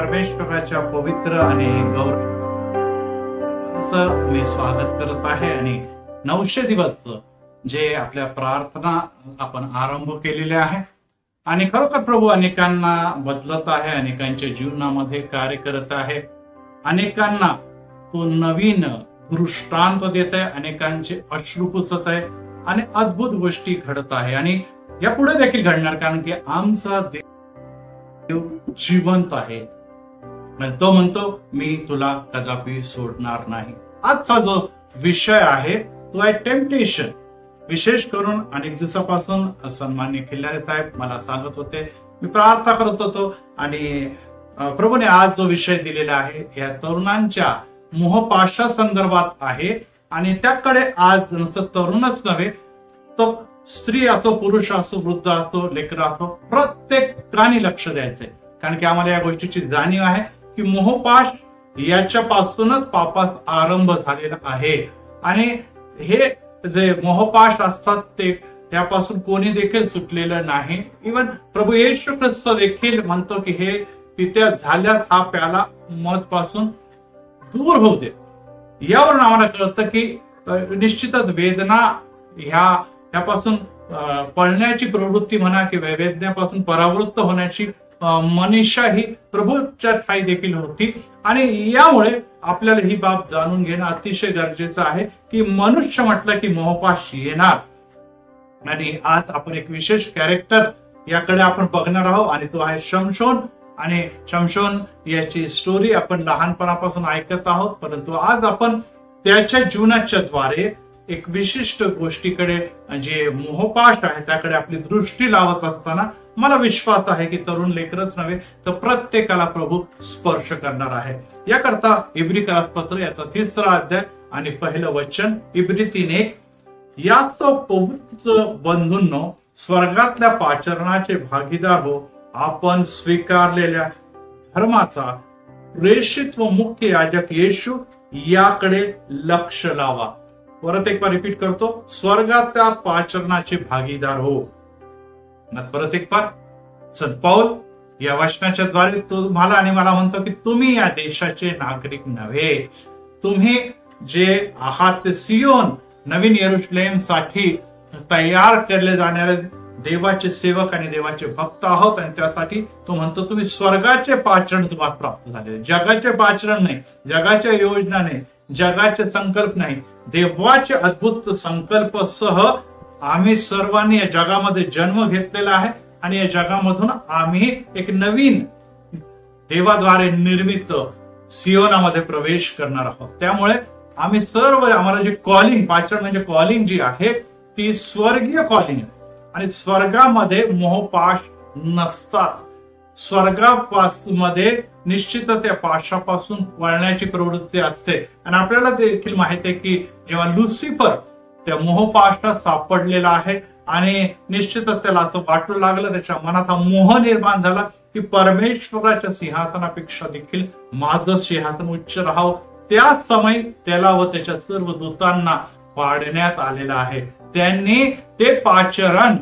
परमेश्वराच्या पवित्र आणि गौरवाचं मी स्वागत करत आहे। आणि 900 दिवस जे आपल्या प्रार्थना आपण आरंभ केलेले आहे आणि खरोखर प्रभू अनेकांना बदलत आहे, अनेकांच्या जीवनामध्ये कार्य करत आहे, अनेकांना तो नवीन दृष्टांत देत आहे, अनेकांचे अश्रू पुसत आहे आणि अद्भुत गोष्टी घडत आहे आणि यापुढे देखील घडणार, कारण की आमचा देव जिवंत आहे। तो म्हणतो मी तुला कदापि सोडणार नाही। आजचा जो विषय आहे तो आहे टेम्पटेशन। विशेष करून अनेक दिवसापासून सन्माननीय खिल्लारे साहेब मला सांगत होते, मी प्रार्थना करत होतो आणि प्रभूने आज जो विषय दिलेला आहे या तरुणांच्या मोहपाशा संदर्भात आहे आणि त्याकडे आज नुसतं तरुणच नव्हे तर स्त्री असो, पुरुष असो, वृद्ध असो, लेकर असो, प्रत्येकाने लक्ष द्यायचंय। कारण की आम्हाला या गोष्टीची जाणीव आहे की मोहपाश याच्यापासूनच पापास आरंभ झालेला आहे आणि हे जे मोहपाश असतात ते त्यापासून कोणी देखील सुटलेलं नाही। इवन प्रभू येशू ख्रिस्त देखील म्हणतो की हे पित्या झाल्यास हा प्याला मजपासून दूर होऊ दे। यावरून आम्हाला कळतं की निश्चितच वेदना ह्यापासून पळण्याची प्रवृत्ती म्हणा किंवा वेदनेपासून परावृत्त होण्याची मनीषा ही प्रभूच्या ठाई देखील होती आणि यामुळे आपल्याला ही बाब जाणून घेणं अतिशय गरजेचं आहे की मनुष्य म्हटलं की मोहपाश येणार। आणि आज आपण एक विशेष कॅरेक्टर याकडे आपण बघणार आहोत आणि तो आहे शमशोन। आणि शमशोन याची स्टोरी आपण लहानपणापासून ऐकत आहोत, परंतु आज आपण त्याच्या जीवनाच्या द्वारे एक विशिष्ट गोष्टीकडे जे मोहपाश आहे त्याकडे आपली दृष्टी लावत असताना मला विश्वास आहे की तरुण लेकरच नव्हे तर प्रत्येकाला प्रभू स्पर्श करणार आहे। याकरता इब्री पत्र याचा 3रा अध्याय आणि पहिलं वचन इब्री 3:1, यास्तो पवित्र बंधूंनो स्वर्गातल्या पाचरणाचे भागीदार हो, आपण स्वीकारलेल्या धर्माचा प्रेषित व मुख्य याजक येशू याकडे लक्ष लावा। परत एक बार रिपीट करतो, स्वर्गाच्या पाचरणाचे भागीदार हो। परत एक बार संत पौल या वचनाच्या द्वारे तुम्हाला आणि मला म्हणतो की तुम्ही या देशाचे नागरिक नव्हे, तुम्ही जे आहात ते सियोन नवीन यरुशलेम साठी तयार केले जाणारे देवाचे सेवक आणि देवाचे भक्त आहोत। आणि त्यासाठी तो म्हणतो तुम्ही स्वर्गाचे पाचरण तुम्हाला प्राप्त झाले, जगाचे पाचरण नाही, जगाच्या योजना नाही, जगाचे संकल्प नाही, देवाचे अद्भुत संकल्प सह आम्ही सर्वांनी या जगामध्ये जन्म घेतलेला आहे आणि या जगामधून आम्ही एक नवीन देवाद्वारे निर्मित सियोनामध्ये प्रवेश करणार आहोत। त्यामुळे आम्ही सर्व आम्हाला जे कॉलिंग, पाचरण म्हणजे कॉलिंग जी आहे ती स्वर्गीय कॉलिंग आहे आणि स्वर्गामध्ये मोहपाश नसतात। स्वर्गामध्ये निश्चितच या पाशापासून पळण्याची प्रवृत्ती असते आणि आपल्याला देखील माहित आहे की जेव्हा लुसिफर त्या मोहपाशात सापडलेला आहे आणि निश्चितच त्याला असं वाटू लागलं, त्याच्या मनात हा मोह निर्माण झाला की परमेश्वराच्या सिंहासनापेक्षा देखील माझं सिंहासन उच्च राहावं। त्या समय त्याला व त्याच्या सर्व दूतांना पाडण्यात आलेला आहे। त्यांनी ते पाचरण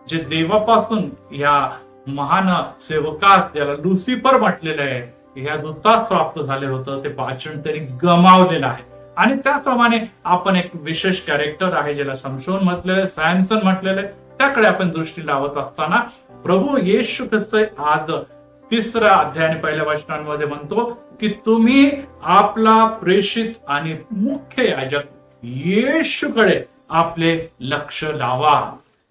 जे देवापासून या महान सेवकास ज्याला लुसिफर म्हटलेलं आहे ह्या दूतास प्राप्त झाले होतं, ते पाचरण त्यांनी गमावलेलं आहे। आणि त्याचप्रमाणे आपण एक विशेष कॅरेक्टर आहे ज्याला शमशोन म्हटलेलं आहे, सॅमसन म्हटलेलं आहे, त्याकडे आपण दृष्टी लावत असताना प्रभू येशू ख्रिस्त आज 3रा अध्याय आणि पहिल्या वचनांमध्ये म्हणतो की तुम्ही आपला प्रेषित आणि मुख्य याजक येशूकडे आपले लक्ष लावा।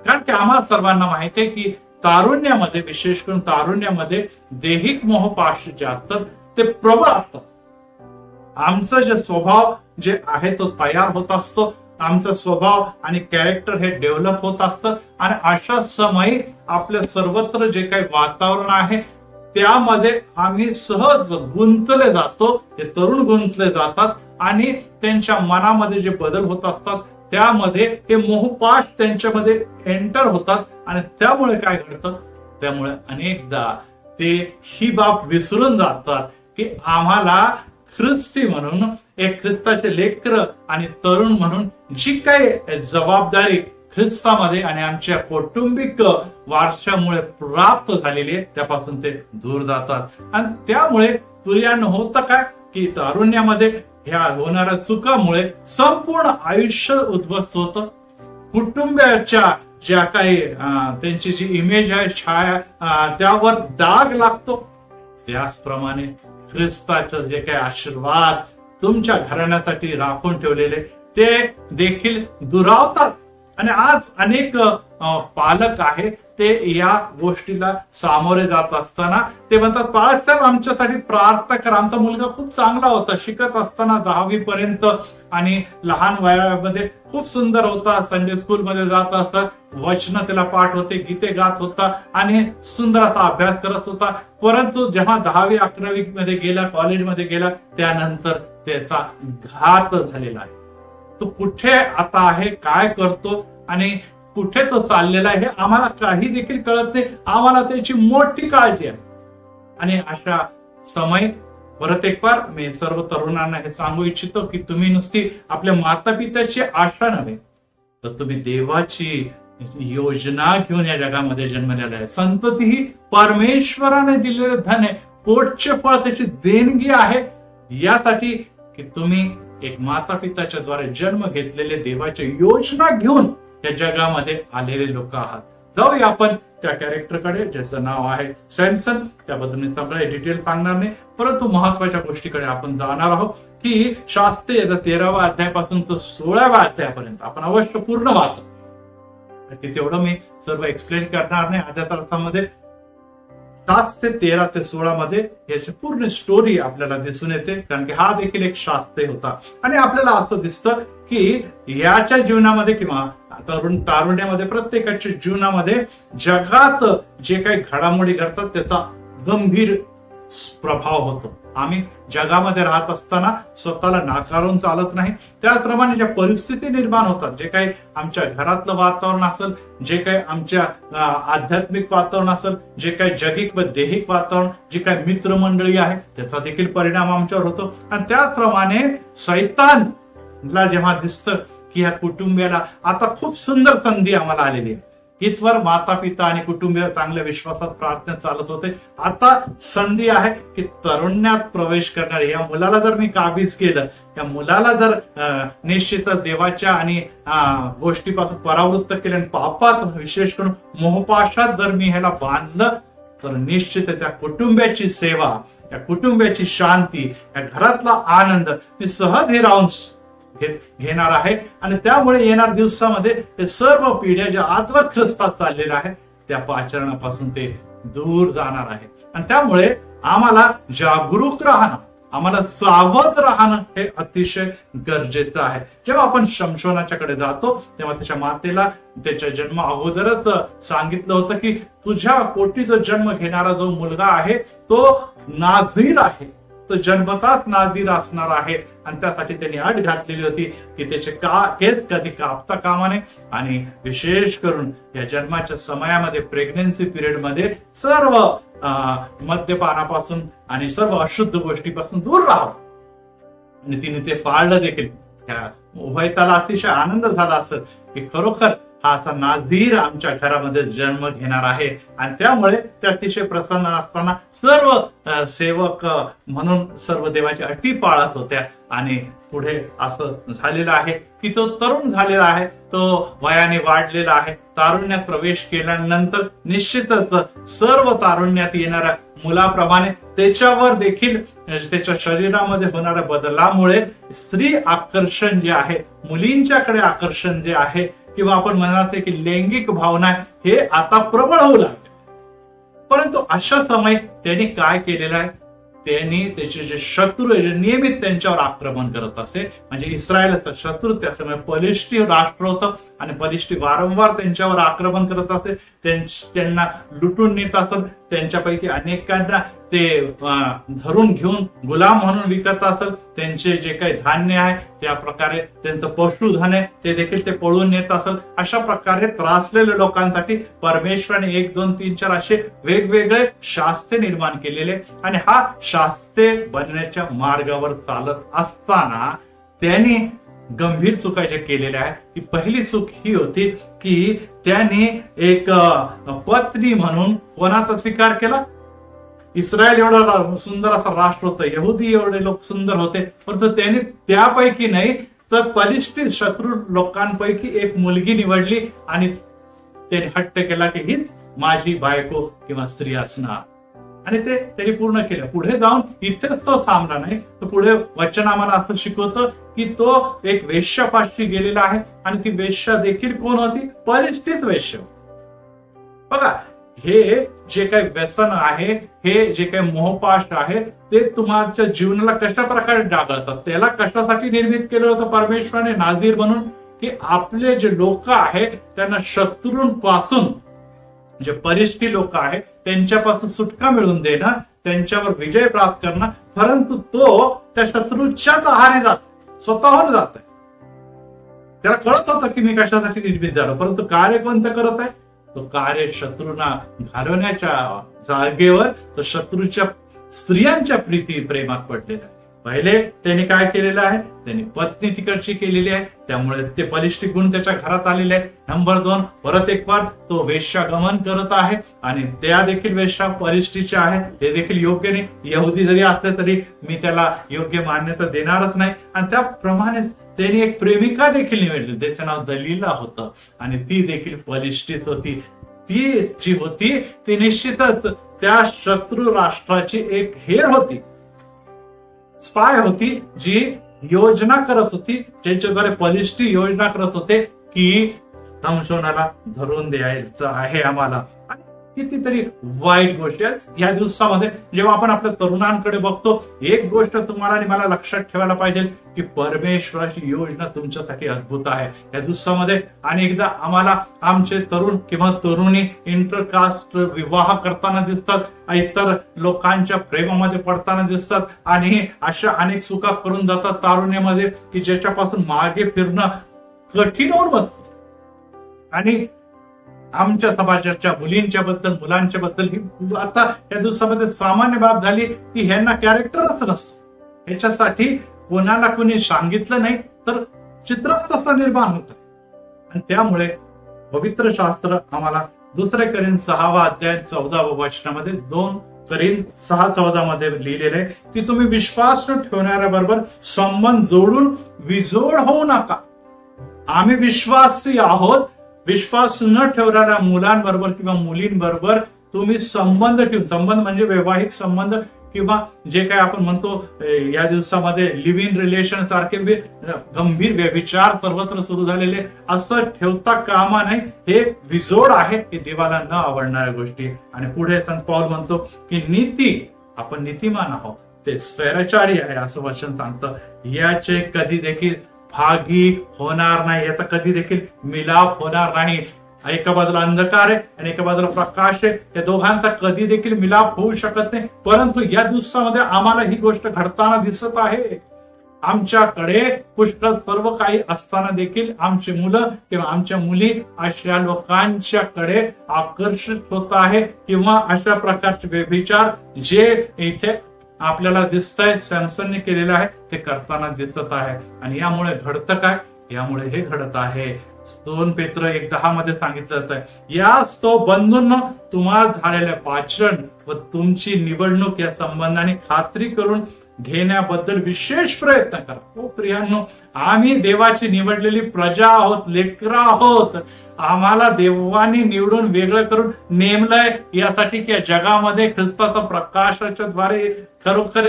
कारण की आम्हाला सर्वांना माहिती आहे की तारुण्यामध्ये, विशेष करून तारुण्यामध्ये दैहिक मोहपाश जे असतात ते प्रबळ असतात। आमचं जे स्वभाव जे आहे तो तयार होत असतो, आमचा स्वभाव आणि कॅरेक्टर हे डेव्हलप होत असतं आणि अशा समयी आपल्या सर्वत्र जे काही वातावरण आहे त्यामध्ये आम्ही सहज गुंतले जातो। हे तरुण गुंतले जातात आणि त्यांच्या मनामध्ये जे बदल होत असतात त्यामध्ये हे मोहपाश त्यांच्यामध्ये एंटर होतात आणि त्यामुळे काय घडतं, त्यामुळे अनेकदा ते ही बाब विसरून जातात की आम्हाला ख्रिस्ती म्हणून एक ख्रिस्ताचे लेकर आणि तरुण म्हणून जी काही जबाबदारी ख्रिस्तामध्ये आणि आमच्या कौटुंबिक वारशामुळे प्राप्त झालेली आहे त्यापासून ते दूर जातात. आणि त्यामुळे तुर्यानं होतं काय की तारुण्यामध्ये ह्या होणाऱ्या चुकामुळे संपूर्ण आयुष्य उद्ध्वस्त होतं. कुटुंबाच्या ज्या काही त्यांची जी इमेज आहे, छाया, त्यावर डाग लागतो. त्याचप्रमाणे ख्रिस्ताचं जे काही आशीर्वाद तुमच्या घराण्यासाठी राखून ठेवलेले ते देखील दुरावतात. आणि आज अनेक पालक आहे ते या गोष्टीला सामोरे जात असताना ते म्हणतात, पालक साहेब आमच्यासाठी प्रार्थना करा. आमचा मुलगा खूप चांगला होता, शिकत असताना 10वी पर्यंत आणि लहान वयामध्ये खूप सुंदर होता, संडे स्कूल मध्ये जात असता, वचन त्याला पाठ होते, गीते गात होता आणि सुंदर असा अभ्यास करत होता. परंतु जेव्हा 10वी 11वी मध्ये गेला, कॉलेजमध्ये गेला, त्यानंतर त्याचा घात झालेला आहे. तो कुठे आता आहे, काय करतो आणि कुठे तो चाललेला आहे हे आम्हाला काही देखील कळत नाही. आम्हाला त्याची मोठी काळजी आहे. आणि अशा समय परत एक बार मी सर्व तरुणांना हे सांगू इच्छितो की तुम्ही नुसती आपल्या माता पित्याची आशा नव्हे तर तुम्ही देवाची योजना घेऊन या जगामध्ये जन्मलेला आहे. संतती ही परमेश्वराने दिलेले धन आहे, पोटचे फळ त्याची देणगी आहे. यासाठी की तुम्ही एक माता पित्याच्या द्वारे जन्म घेतलेले देवाच्या योजना घेऊन या जगामध्ये आलेले लोक आहात. जाऊया आपण त्या कॅरेक्टरकडे ज्याचं नाव आहे सॅमसन. त्याबद्दल मी सगळे डिटेल सांगणार नाही, परंतु महत्वाच्या गोष्टीकडे आपण जाणार आहोत की शास्त्रे 13व्या अध्यायापासून तर 16व्या अध्यायापर्यंत आपण अवश्य पूर्ण वाचा. की तेवढं मी सर्व एक्सप्लेन करणार नाही. आजच्या अर्थामध्ये 7 ते 13 ते 16 मध्ये याची पूर्ण स्टोरी आपल्याला दिसून येते, कारण की हा देखील एक शास्त्रे होता. आणि आपल्याला असं दिसतं की याच्या जीवनामध्ये किंवा तारुण्यामध्ये प्रत्येकाच्या जीवनामध्ये जगात जे काही घडामोडी घडतात त्याचा गंभीर प्रभाव होतो. आम्ही जगामध्ये राहत असताना स्वतःला नाकारून चालत नाही. त्याचप्रमाणे ज्या परिस्थिती निर्माण होतात, जे काही आमच्या घरातलं वातावरण असेल, जे काही आमच्या आध्यात्मिक वातावरण असेल, जे काही जगिक व देहिक वातावरण, जी काही मित्रमंडळी आहे त्याचा देखील परिणाम आमच्यावर होतो. आणि त्याचप्रमाणे शैतानला जेव्हा दिसतं की ह्या कुटुंबियाला आता खूप सुंदर संधी आम्हाला आलेली आहे, इथवर माता पिता आणि कुटुंबीय चांगल्या विश्वासात प्रार्थना चालत होते, आता संधी आहे की तरुण्यात प्रवेश करणार. या मुलाला जर मी काबीज केलं, या मुलाला जर निश्चितच देवाच्या आणि गोष्टीपासून परावृत्त केलं आणि पापात विशेष करून मोहपाशात जर मी ह्याला बांधलं तर निश्चितच या कुटुंबाची सेवा, या कुटुंबाची शांती, या घरातला आनंद मी सहज हे राहून घेणार आहे. आणि त्यामुळे येणाऱ्या दिवसामध्ये ते सर्व पिढ्या ज्या आजवर ख्रिस्तात चाललेल्या आहेत त्या आचरणापासून ते दूर जाणार आहे. आणि त्यामुळे आम्हाला जागरूक राहणं, आम्हाला सावध राहणं हे अतिशय गरजेचं आहे. जेव्हा आपण शमशोनाच्याकडे जातो तेव्हा त्याच्या मातेला त्याच्या जन्म अगोदरच सांगितलं होतं की तुझ्या पोटीचा जन्म घेणारा जो मुलगा आहे तो नाझीर आहे, तो जन्मताच नाझीर असणार आहे. आणि त्यासाठी त्यांनी अट घातलेली होती की त्याचे केस कधी कापता कामा नये. आणि विशेष करून या जन्माच्या समयामध्ये प्रेग्नन्सी पिरियड मध्ये सर्व मद्यपानापासून आणि सर्व अशुद्ध गोष्टीपासून दूर राहावं. आणि तिने ते पाळलं देखील. त्या उभयताला अतिशय आनंद झाला असं की खरोखर हा असा नाझीर आमच्या घरामध्ये जन्म घेणार आहे. आणि त्यामुळे ते अतिशय प्रसन्न असताना सर्व सेवक म्हणून सर्व देवाच्या अटी पाळत होत्या. आणि पुढे असं झालेलं आहे की तो तरुण झालेला आहे, तो वयाने वाढलेला आहे. तारुण्यात प्रवेश केल्यानंतर निश्चितच सर्व तारुण्यात येणाऱ्या मुलाप्रमाणे त्याच्यावर देखील त्याच्या शरीरामध्ये होणाऱ्या बदलामुळे स्त्री आकर्षण जे आहे, मुलींच्याकडे आकर्षण जे आहे किंवा आपण म्हणत की लैंगिक भावना हे आता प्रबळ होऊ लागले. परंतु अशा समय त्यांनी काय केलेलं आहे, त्यांनी त्याचे जे शत्रू नियमित त्यांच्यावर आक्रमण करत असे, म्हणजे इस्रायलचा शत्रू त्या समय पलिष्टी राष्ट्र होतं आणि पलिष्टी वारंवार त्यांच्यावर आक्रमण करत असे, त्यांना लुटून नेत असत, त्यांच्यापैकी अनेकांना ते धरून घेऊन गुलाम म्हणून विकत असत, त्यांचे जे काही धान्य आहे त्या प्रकारे त्यांचं पशुधन आहे ते देखील ते पळून नेत असत. अशा प्रकारे त्रासलेल्या लोकांसाठी परमेश्वराने 1, 2, 3, 4 असे वेगवेगळे शास्त्रे निर्माण केलेले. आणि हा शास्त्रे बनण्याच्या मार्गावर चालत असताना त्यांनी गंभीर चुका ज्या केलेल्या आहेत, ती पहिली चूक ही होती की त्याने एक पत्नी म्हणून कोणाचा स्वीकार केला? इस्रायल एवढं सुंदर असं राष्ट्र होतं, यहुदी एवढे लोक सुंदर होते, परंतु त्यांनी त्यापैकी नाही तर पलिष्ठित शत्रू लोकांपैकी एक मुलगी निवडली आणि त्याने हट्ट केला की हीच माझी बायको किंवा स्त्री असणार, आणि ते त्यांनी पूर्ण केलं. पुढे जाऊन इथेच तो थांबला नाही, तर पुढे वचन आम्हाला असं शिकवतं की तो एक वेश्यापाशी गेलेला आहे, आणि ती वेश्या देखील कोण होती? पलिष्ठित वेश्या. बघा, हे जे काही व्यसन आहे, हे जे काही मोहपाश आहे, ते तुमच्या जीवनाला कशा प्रकारे डागळतात. त्याला कशासाठी निर्मित केलं होतं परमेश्वराने नाझीर म्हणून? की आपले जे लोक आहेत त्यांना शत्रूंपासून, जे परिष्ठी लोक आहेत त्यांच्यापासून सुटका मिळवून देणं, त्यांच्यावर विजय प्राप्त करणं. परंतु तो त्या शत्रूच्याच आहारी जात, स्वतःहून जात. त्याला कळत होतं की मी कशासाठी निर्मित झालो, परंतु कार्य कोणतं करत आहे? तो कार्य शत्रूंना घालवण्याच्या जागेवर तो शत्रूच्या स्त्रियांच्या प्रेमात पडलेला आहे. पहिले त्याने काय केलेलं आहे? त्यांनी पत्नी तिकडची केलेली आहे, त्यामुळे ते बलिष्ठ गुण त्याच्या घरात आलेले आहे. नंबर 2, परत एक बार तो वेश्यागमन करत आहे, आणि त्या देखील वेश्या परिष्ठीच्या आहे, ते देखील योग्य नाही. यहुदी जरी असले तरी मी त्याला योग्य मान्यता देणारच नाही. आणि त्याप्रमाणेच त्यांनी एक प्रेमिका देखील निवडली, त्याचं नाव दलीला होतं, आणि ती देखील बलिष्ठीच होती. ती जी होती ती निश्चितच त्या शत्रू राष्ट्राची एक हेर होती, स्पाय होती, जी योजना करत होती, ज्याच्याद्वारे बलिष्ठी योजना करत होते की संशोधनाला धरून द्यायचं आहे आम्हाला. कितीतरी वाईट गोष्टी आहेत या दिवसामध्ये. जेव्हा आपण आपल्या तरुणांकडे बघतो, एक गोष्ट तुम्हाला आणि मला लक्षात ठेवायला पाहिजे की परमेश्वराची योजना तुमच्यासाठी अद्भुत आहे या दिवसामध्ये. आणि एकदा आम्हाला आमचे तरुण किंवा तरुणी इंटरकास्ट विवाह करताना दिसतात, इतर लोकांच्या प्रेमामध्ये पडताना दिसतात, आणि अशा अनेक चुका करून जातात तारुण्यामध्ये की ज्याच्यापासून मागे फिरणं कठीण होऊन बसतं. आणि आमच्या समाजाच्या मुलींच्या बद्दल, मुलांच्या बद्दल ही आता या दिवसामध्ये सामान्य बाब झाली की ह्यांना कॅरेक्टरच नसतं. ह्याच्यासाठी कोणाला कोणी सांगितलं नाही तर चित्रच तसं निर्माण होतं. आणि त्यामुळे पवित्र शास्त्र आम्हाला 2 करीन 6 अध्याय 14 वचनामध्ये, 2 करीन 6:14 मध्ये लिहिलेलं आहे की तुम्ही विश्वास न ठेवणाऱ्या बरोबर संबंध जोडून विजोड होऊ नका. आम्ही विश्वासी आहोत, विश्वास न ठेवणाऱ्या मुलांबरोबर किंवा मुलींबरोबर तुम्ही संबंध ठेवून, संबंध म्हणजे वैवाहिक संबंध किंवा जे काही आपण म्हणतो या दिवसामध्ये लिव्ह इन रिलेशन सारखे गंभीर व्यभिचार सर्वत्र सुरू झालेले, असं ठेवता कामा नाही. हे विजोड आहे, हे देवाला न आवडणाऱ्या गोष्टी. आणि पुढे संत पौल म्हणतो की नीती, आपण नीतिमान आहोत, ते स्वैराचारी आहे असं वचन सांगतं. याचे कधी देखील भागी होणार नाही, याचा कधी देखील मिलाप होणार नाही. एका बाजूला अंधकार आहे आणि एका बाजूला प्रकाश आहे, या दोघांचा कधी देखील मिलाप होऊ शकत नाही. परंतु या दिवसामध्ये आम्हाला ही गोष्ट घडताना दिसत आहे. आमच्याकडे पुष्कळ सर्व काही असताना देखील आमची मुलं किंवा आमच्या मुली अशा लोकांच्याकडे आकर्षित होत आहे, किंवा अशा प्रकारचे व्यभिचार जे इथे आपल्याला दिसतंय सॅमसनने केलेलं आहे ते करताना दिसत आहे. आणि यामुळे घडतं काय? यामुळे हे घडत आहे 2 पेत्र 1:10 मध्ये सांगितलं जातं, यास तो बंधूंनो तुम्हाला झालेल्या पाचरण व तुमची निवडणूक या संबंधाने खात्री करून घेण्याबद्दल विशेष प्रयत्न करा. हो प्रियांनो, आम्ही देवाची निवडलेली प्रजा आहोत, लेकरं आहोत. आम्हाला देवाने निवडून वेगळं करून नेमलंय यासाठी की या जगामध्ये ख्रिस्ताचा प्रकाशाच्या द्वारे खरोखर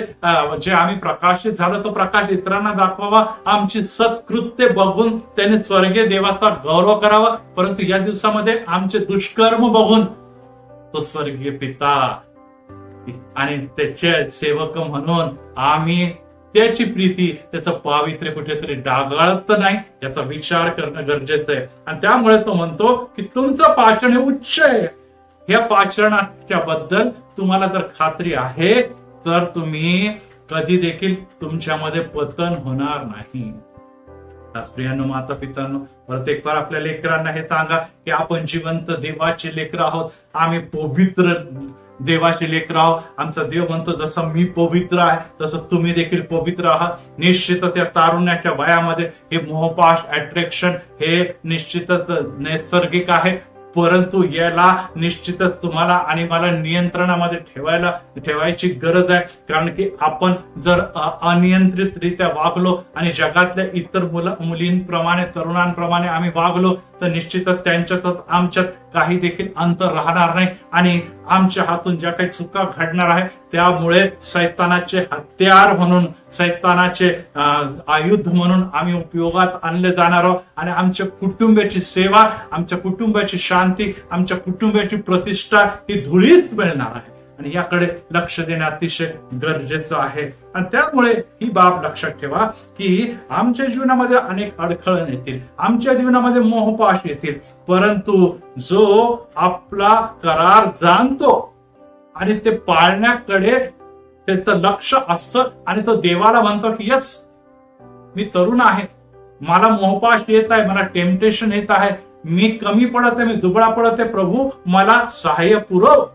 जे आम्ही प्रकाशित झालो तो प्रकाश इतरांना दाखवावा, आमची सत्कृत्य बघून त्याने स्वर्गीय देवाचा गौरव करावा. परंतु या दिवसामध्ये आमचे दुष्कर्म बघून तो स्वर्गीय पिता आणि त्याचे सेवक म्हणून आम्ही त्याची प्रीती, त्याचं पावित्र्य कुठेतरी डागाळत नाही याचा विचार करणं गरजेचं आहे. आणि त्यामुळे तो म्हणतो की तुमचं पाचन हे उच्च आहे. या पाचरणाच्या बद्दल तुम्हाला जर खात्री आहे तर तुम्ही कधी देखील तुमच्यामध्ये पतन होणार नाही. प्रियांनो, माता पितांनो, प्रत्येक वार आपल्या लेकरांना हे सांगा की आपण जिवंत देवाचे लेकर आहोत. आम्ही पवित्र देवाचे लेकर आहोत. आमचा देव म्हणतो जसं मी पवित्र आहे तसं तुम्ही देखील पवित्र आहात. निश्चितच या तारुण्याच्या वयामध्ये हे मोहपाश अट्रॅक्शन हे निश्चितच नैसर्गिक आहे, परंतु याला निश्चितच तुम्हाला आणि मला नियंत्रणामध्ये ठेवायची गरज आहे. कारण की आपण जर अनियंत्रितरित्या वागलो आणि जगातल्या इतर मुलींप्रमाणे तरुणांप्रमाणे आम्ही वागलो तर निश्चितच त्यांच्यातच आमच्यात काही देखील अंतर राहणार नाही आणि आमच्या हातून ज्या काही चुका घडणार आहे त्यामुळे सैतानाचे हत्यार म्हणून, सैतानाचे आयुध म्हणून आम्ही उपयोगात आणले जाणार आहोत आणि आमच्या कुटुंबाची सेवा, आमच्या कुटुंबाची शांती, आमच्या कुटुंबाची प्रतिष्ठा ही धुळीच मिळणार आहे आणि याकडे लक्ष देणे अतिशय गरजेचं आहे. आणि त्यामुळे ही बाब लक्षात ठेवा की आमच्या जीवनामध्ये अनेक अडखळण येतील, आमच्या जीवनामध्ये मोहपाश येतील, परंतु जो आपला करार जाणतो आणि ते पाळण्याकडे त्याचं लक्ष असतं आणि तो देवाला म्हणतो की यस, मी तरुण आहे, मला मोहपाश येत आहे, मला टेम्पटेशन येत आहे, मी कमी पडत आहे, मी दुबळा पडत आहे, प्रभू मला सहाय्य पुरव,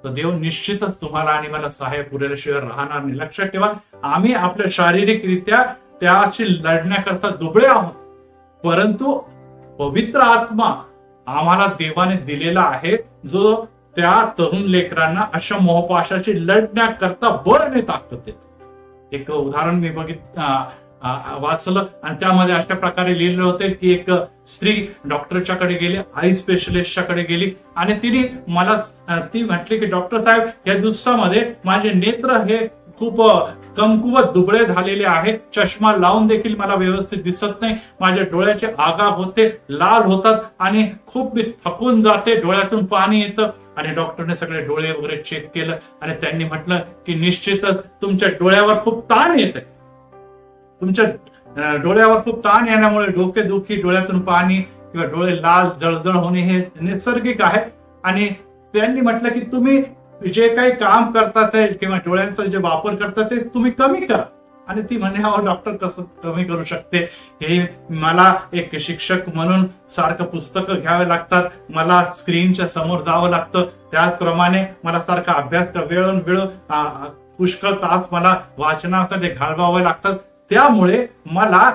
तर देव निश्चितच तुम्हाला आणि मला सहाय्य पुरेल्याशिवाय राहणार नाही. लक्षात ठेवा, आम्ही आपल्या शारीरिकरित्या त्याशी लढण्याकरता दुबळे आहोत, परंतु पवित्र आत्मा आम्हाला देवाने दिलेला आहे जो त्या तरुण लेकरांना अशा मोहपाशाची लढण्याकरता बळ आणि ताकद देतो. एक उदाहरण मी वाचलं आणि त्यामध्ये अशा प्रकारे लिहिलं होतं की एक स्त्री डॉक्टरच्याकडे गेली, आई स्पेशलिस्टच्याकडे गेली आणि तिने मला ती म्हटली की डॉक्टर साहेब, या दिवसामध्ये माझे नेत्र हे खूप कमकुवत दुबळे झालेले आहे, चष्मा लावून देखील मला व्यवस्थित दिसत नाही, माझ्या डोळ्याचे आगाप होते, लाल होतात आणि खूप मी थकून जाते, डोळ्यातून पाणी येतं. आणि डॉक्टरने सगळे डोळे वगैरे चेक केलं आणि त्यांनी म्हटलं की निश्चितच तुमच्या डोळ्यावर खूप ताण येत आहे, तुमच्या डोळ्यावर खूप ताण येण्यामुळे डोकेदुखी, डोळ्यातून पाणी किंवा डोळे लाल जळजळ होणे हे नैसर्गिक आहे. आणि त्यांनी म्हटलं की तुम्ही जे काही काम करतात किंवा डोळ्यांचा जे वापर करतात ते तुम्ही कमी करा. आणि ती म्हणे हा डॉक्टर कसं कमी करू शकते, हे मला एक शिक्षक म्हणून सारखं पुस्तकं घ्यावे लागतात, मला स्क्रीनच्या समोर जावं लागतं, त्याचप्रमाणे मला सारखा अभ्यास वेळोन वेळ पुष्कळ तास मला वाचनासाठी घालवावे लागतात, त्यामुळे मला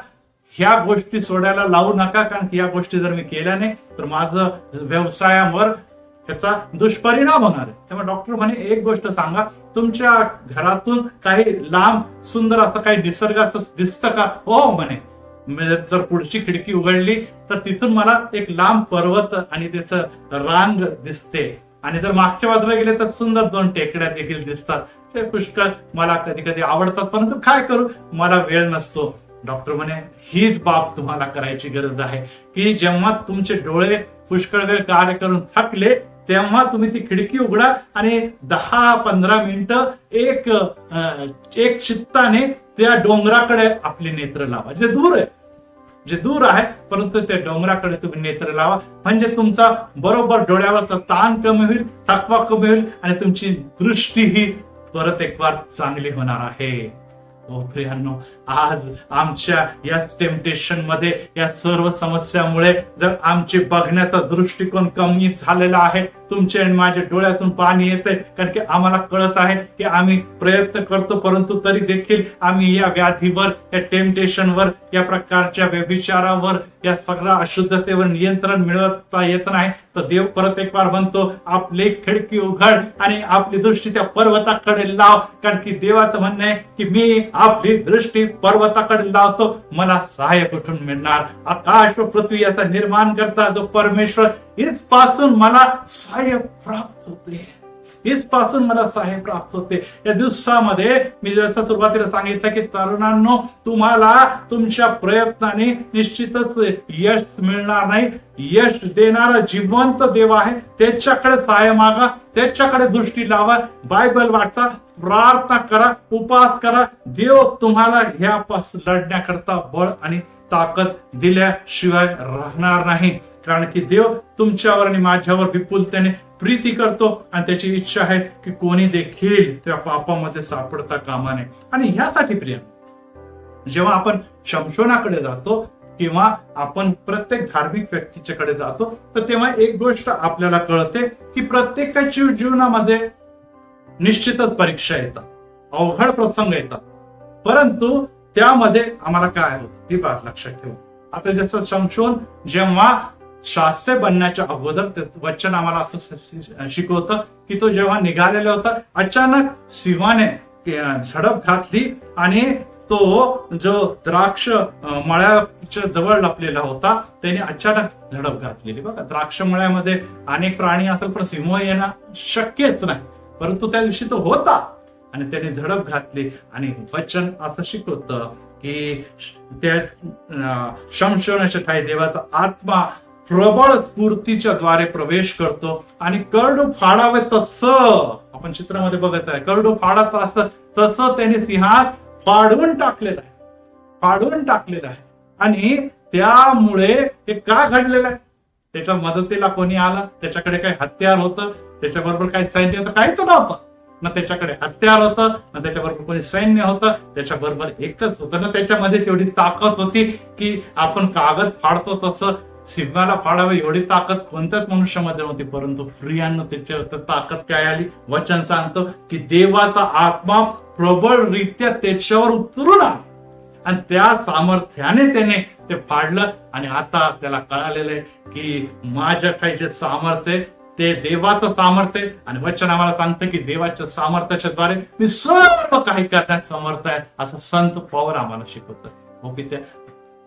ह्या गोष्टी सोडायला लावू नका, कारण की या गोष्टी जर मी केल्या नाही तर माझं व्यवसायावर त्याचा दुष्परिणाम होणार आहे. त्यामुळे डॉक्टर म्हणे एक गोष्ट सांगा, तुमच्या घरातून काही लांब सुंदर असं काही निसर्गाचं दिसतं का? हो म्हणे, जर पुढची खिडकी उघडली तर तिथून मला एक लांब पर्वत आणि त्याचं रांग दिसते आणि जर मागच्या बाजूला गेले तर सुंदर 2 टेकड्या देखील दिसतात. ते पुष्कळ मला कधी कधी आवडतात, परंतु काय करू, मला वेळ नसतो. डॉक्टर म्हणे हीच बाब तुम्हाला करायची गरज आहे की जेव्हा तुमचे डोळे पुष्कळ वेळ कार्य करून थकले तेव्हा तुम्ही ती खिडकी उघडा आणि 10-15 मिनिटं एक चित्ताने त्या डोंगराकडे आपले नेत्र लावा, जे दूर आहे परंतु त्या डोंगराकडे तुम्ही नेत्र लावा, म्हणजे तुमचा बरोबर डोळ्यावरचा ताण कमी होईल, थकवा कमी होईल आणि तुमची दृष्टी ही परत एक बार चांगली होणार आहे. ओ प्रियांनो, आज आमच्या या टेम्पटेशन मध्ये, या सर्व समस्यामुळे जर आमचे बघण्याचा दृष्टिकोन कमी झालेला आहे, तुमचे आणि माझ्या डोळ्यातून पाणी येते, कारण की आम्हाला कळत आहे की आम्ही प्रयत्न करतो परंतु तरी देखील आम्ही या व्याधीवर, या टेम्पटेशनवर, या प्रकारच्या व्यभिचारावर, या सगळ्या अशुद्धतेवर नियंत्रण मिळवता येत नाही. तर देव परत एक बार म्हणतो, आपली खिडकी उघड आणि आपली दृष्टी त्या पर्वताकडे लाव, कारण की देवाचं म्हणणं आहे की मी आपली दृष्टी पर्वताकडे लावतो, मला सहाय्य कुठून मिळणार? आकाश व पृथ्वी याचा निर्माण करता जो परमेश्वर, इथपासून मला सहाय्य प्राप्त होते, इथपासून मला सहाय्य प्राप्त होते. या दिवसामध्ये मी जसं सुरुवातीला सांगितलं की तरुणांनो, तुम्हाला तुमच्या प्रयत्नाने निश्चितच यश मिळणार नाही. यश देणारा जिवंत देव आहे, त्याच्याकडे सहाय्य मागा, त्याच्याकडे दृष्टी लावा, बायबल वाचा, प्रार्थना करा, उपवास करा. देव तुम्हाला ह्यापासून लढण्याकरता बळ आणि ताकद दिल्याशिवाय राहणार नाही, कारण की देव तुमच्यावर आणि माझ्यावर विपुलतेने प्रीती करतो आणि त्याची इच्छा आहे की कोणी देखील त्या पापामध्ये सापडता कामा नये. आणि ह्यासाठी प्रिय, जेव्हा आपण शमशोनाकडे जातो किंवा आपण प्रत्येक धार्मिक व्यक्तीच्याकडे जातो तर तेव्हा एक गोष्ट आपल्याला कळते की प्रत्येकाच्या जीवनामध्ये निश्चितच परीक्षा येतात, अवघड प्रसंग येतात, परंतु त्यामध्ये आम्हाला काय होतं ही बात लक्षात ठेवू. आता जसं शमशोन जेव्हा शास्त्री बनण्याच्या अगोदर ते वचन आम्हाला असं शिकवतं की तो जेव्हा निघालेला होता, अचानक सिंहाने झडप घातली आणि तो जो द्राक्ष मळ्याच्या जवळ लपलेला होता त्याने अचानक झडप घातलेली. बघा, द्राक्ष मळ्यामध्ये अनेक प्राणी असेल पण सिंह येणं शक्यच नाही, परंतु त्या दिवशी तो होता आणि त्याने झडप घातली. आणि वचन असं शिकवतं की त्या शमशोनाच्या ठाई देवाचा आत्मा प्रबळ स्फूर्तीच्या द्वारे प्रवेश करतो आणि करडू फाडावे तसं आपण चित्रामध्ये बघत आहे, करडू फाडत असं तसं त्याने सिंहात फाडून टाकलेलं आहे. आणि त्यामुळे हे का घडलेलं आहे? त्याच्या मदतीला कोणी आला? त्याच्याकडे काही हत्यार होतं? त्याच्याबरोबर काही सैन्य होतं? काहीच नव्हतं ना. त्याच्याकडे हत्यार होतं ना, त्याच्याबरोबर कोणी सैन्य होतं. त्याच्याबरोबर एकच होतं ना, त्याच्यामध्ये तेवढी ताकद होती की आपण कागद फाडतो तसं सिंहाला फाडावे एवढी ताकद कोणत्याच मनुष्यामध्ये नव्हती. परंतु प्रियांनो त्याच्यावर ताकद काय आली? वचन सांगतो की देवाचा आत्मा प्रबळरित्या त्याच्यावर उतरून आला आणि त्या सामर्थ्याने त्याने ते फाडलं. आणि आता त्याला कळालेलं आहे की माझ्या काही जे सामर्थ्य ते देवाचं सामर्थ्य. आणि वचन आम्हाला सांगतं की देवाच्या सामर्थ्याच्या द्वारे मी सर्व काही करण्यास समर्थ आहे, असं संत पौल आम्हाला शिकवतं. हो की त्या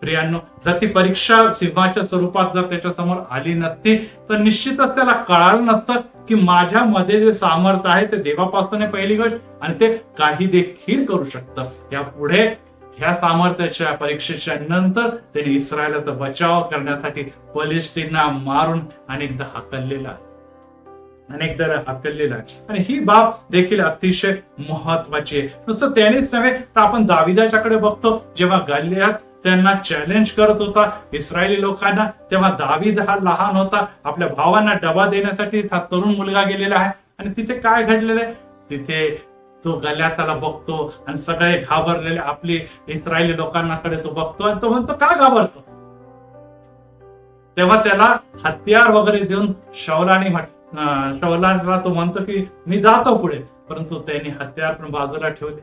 प्रियांनो, जर ती परीक्षा सिंहाच्या स्वरूपात जर त्याच्या समोर आली नसती तर निश्चितच त्याला कळालं नसतं की माझ्यामध्ये जे सामर्थ्य आहे ते देवापासून आहे पहिली गोष्ट, आणि ते काही देखील करू शकतं. या पुढे ह्या सामर्थ्याच्या परीक्षेच्या नंतर त्यांनी इस्रायलाचा बचाव करण्यासाठी पलिस्तीनला मारून अनेकदा हाकललेला आहे. आणि ही बाब देखील अतिशय महत्वाची आहे. नुसतं त्यानेच नव्हे तर आपण दाविदाच्याकडे बघतो, जेव्हा गल्ल्यात त्यांना चॅलेंज करत होता इस्रायली लोकांना, तेव्हा दावीद हा लहान होता. आपल्या भावांना डबा देण्यासाठी हा तरुण मुलगा गेलेला आहे. आणि तिथे काय घडलेलं आहे? तिथे तो गल्याताला बघतो आणि सगळे घाबरलेले आपली इस्रायली लोकांकडे तो बघतो आणि तो म्हणतो, का घाबरतो? तेव्हा त्याला हत्यार वगैरे देऊन शौलाला तो म्हणतो की मी जातो पुढे, परंतु त्यांनी हत्यार पण बाजूला ठेवले.